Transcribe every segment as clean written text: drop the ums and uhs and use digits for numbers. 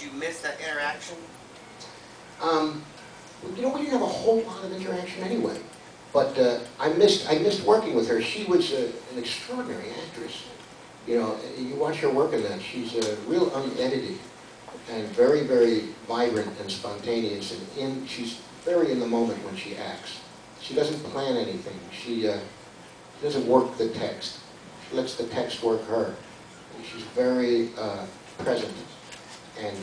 you miss that interaction? You know, we didn't have a whole lot of interaction anyway. But I missed working with her. She was an extraordinary actress. You know, you watch her work in that. She's real unedited and very, very vibrant and spontaneous. And she's very in the moment when she acts. She doesn't plan anything. She doesn't work the text. She lets the text work her. She's very present, and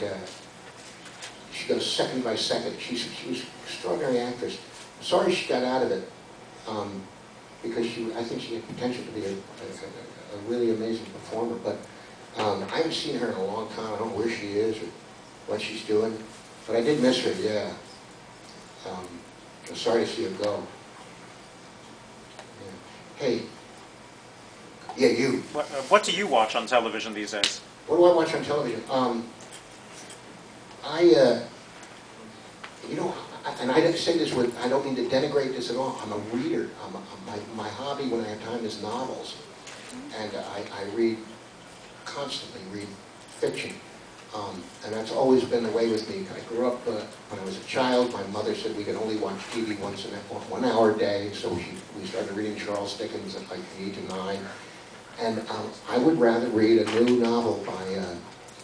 she goes second by second. She was an extraordinary actress. I'm sorry she got out of it, because I think she had potential to be a really amazing performer. But I haven't seen her in a long time. I don't know where she is or what she's doing, but I did miss her. Yeah. I'm sorry to see her go. Yeah. Hey. Yeah, you. What do you watch on television these days? What do I watch on television? You know, and I say this with, I don't mean to denigrate this at all. I'm a reader. My hobby when I have time is novels. And I read, constantly read fiction. And that's always been the way with me. I grew up, when I was a child, my mother said we could only watch TV once in 1 hour a day, so we started reading Charles Dickens at like the age of 9. And I would rather read a new novel by,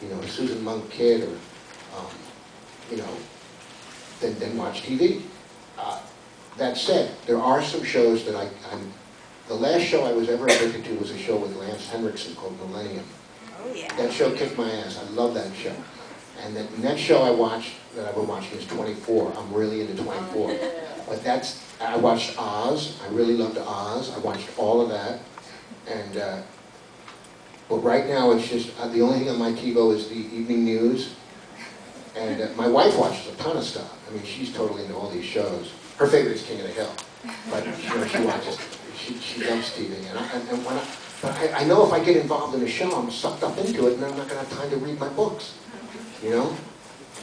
you know, Susan Monk Kidd or, you know, than watch TV. That said, there are some shows that the last show I was ever addicted to was a show with Lance Henriksen called Millennium. Oh, yeah. That show kicked my ass. I love that show. And the next show I watched, that I've been watching, is 24. I'm really into 24. But I watched Oz. I really loved Oz. I watched all of that. And, but right now it's just, the only thing on my TiVo is the evening news. And my wife watches a ton of stuff. I mean, she's totally into all these shows. Her favorite is King of the Hill. But, you know, she watches, she loves TV. But I know if I get involved in a show, I'm sucked up into it, and I'm not going to have time to read my books. You know?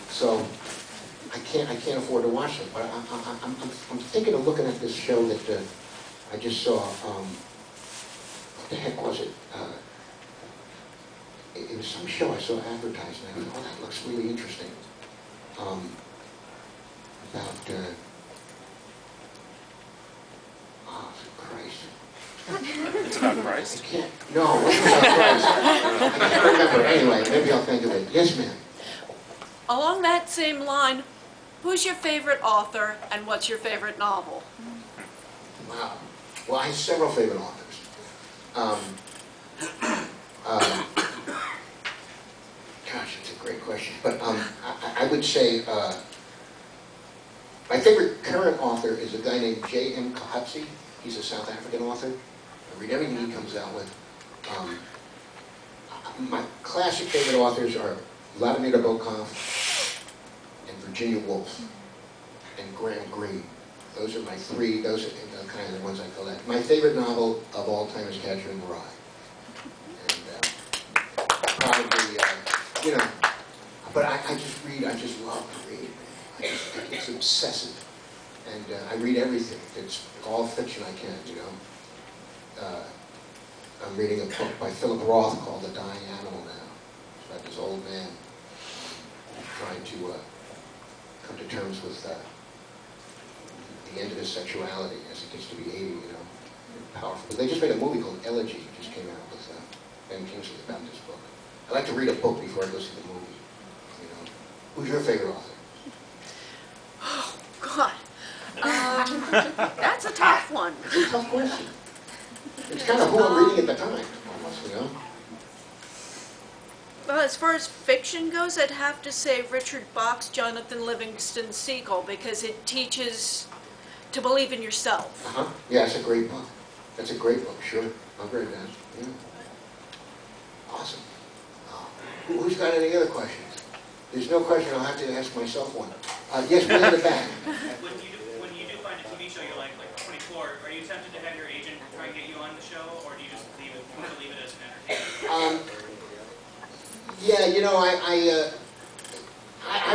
So, I can't afford to watch them. But I'm thinking of looking at this show that I just saw. What the heck was it? It was some show I saw advertised, and I thought, oh, that looks really interesting. About, oh, Christ. It's about Christ? I can't, no, it wasn't about Christ. I can't remember. Anyway, maybe I'll think of it. Yes, ma'am. Along that same line, who's your favorite author and what's your favorite novel? Wow. Well, I have several favorite authors. Gosh, that's a great question. But I would say my favorite current author is a guy named J.M. Kahatsi. He's a South African author. I read everything he comes out with. My classic favorite authors are Vladimir Nabokov and Virginia Woolf and Graham Greene. Those are my three. Those are the kind of the ones I collect. My favorite novel of all time is Catcher in the Rye. And probably, you know, but I just love to read. It's obsessive. And I read everything. It's all fiction I can, you know. I'm reading a book by Philip Roth called The Dying Animal now. It's about this old man trying to come to terms with the end of his sexuality as he gets to be 80, you know. Powerful. But they just made a movie called Elegy. It just came out with Ben Kingsley about this book. I like to read a book before I go see the movie. You know. Who's your favorite author? Oh, God. That's a tough one. It's a tough question. It's kind of who I'm reading at the time, almost, you know. Well, as far as fiction goes, I'd have to say Richard Bach's Jonathan Livingston Seagull, because it teaches to believe in yourself. Uh-huh. Yeah, it's a great book. That's a great book, sure. I've read that. Yeah. Awesome. Who's got any other questions? There's no question. I'll have to ask myself one. Yes, we're in the back. When you do find a TV show you like 24, are you tempted to have your agent try and get you on the show, or do you just leave it as an entertainment? Yeah, you know, I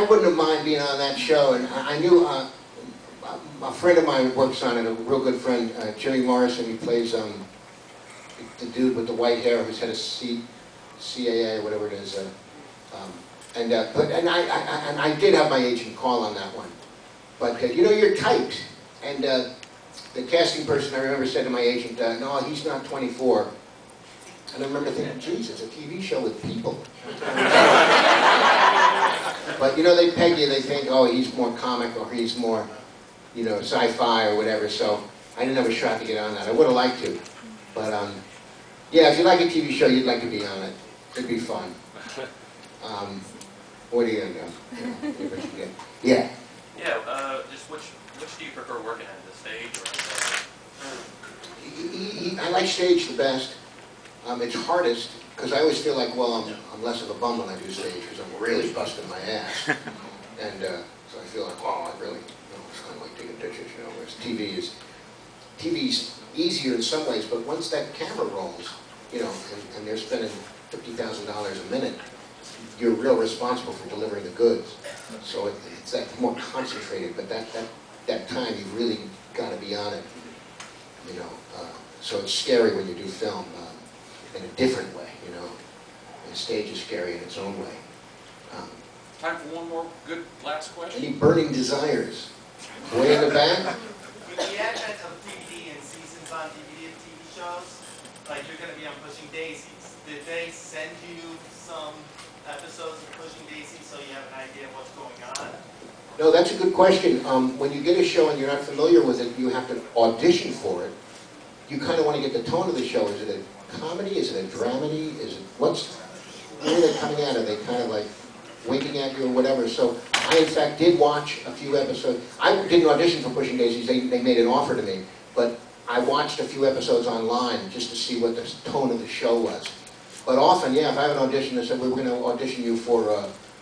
wouldn't have mind being on that show, and I knew a friend of mine works on it, a real good friend, Jimmy Morrison. He plays the dude with the white hair who's head of CAA or whatever it is. And I did have my agent call on that one. But you know, you're typed. And the casting person, I remember, said to my agent, no, he's not 24. And I remember thinking, geez, it's a TV show with people. But you know, they peg you, they think, oh, he's more comic or he's more, you know, sci-fi or whatever. So I didn't have a shot to get on that. I would have liked to. But yeah, if you like a TV show, you'd like to be on it. It'd be fun. What are you going to do? Yeah. Yeah, just which do you prefer working at, the stage or I like stage the best. It's hardest, because I always feel like, well, I'm less of a bum when I do stage, because I'm really busting my ass. And so I feel like, oh, I really, you know, it's kind of like taking pictures, you know, whereas TV's easier in some ways, but once that camera rolls, you know, and they're spending $50,000 a minute, you're real responsible for delivering the goods. So it's that more concentrated, but that time you've really got to be on it, you know. So it's scary when you do film in a different way, you know. And stage is scary in its own way. Time for one more good last question. Any burning desires? Way in the back? With the advent of DVD and seasons on DVD of TV shows, like you're going to be on Pushing Daisies, did they send you some episodes of Pushing Daisies so you have an idea of what's going on? No, that's a good question. When you get a show and you're not familiar with it, you have to audition for it. You kind of want to get the tone of the show. Is it a comedy? Is it a dramedy? Is it, where are they coming at? Are they kind of like winking at you or whatever? So I, in fact, did watch a few episodes. I didn't audition for Pushing Daisies. They made an offer to me. But I watched a few episodes online just to see what the tone of the show was. But often, yeah, if I have an audition, they said, we're going to audition you for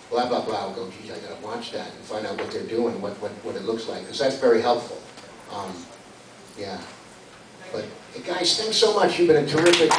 blah, blah, blah. I'll go, geez, I got to watch that and find out what they're doing, what it looks like. Because that's very helpful. Yeah. But, hey, guys, thanks so much. You've been a terrific...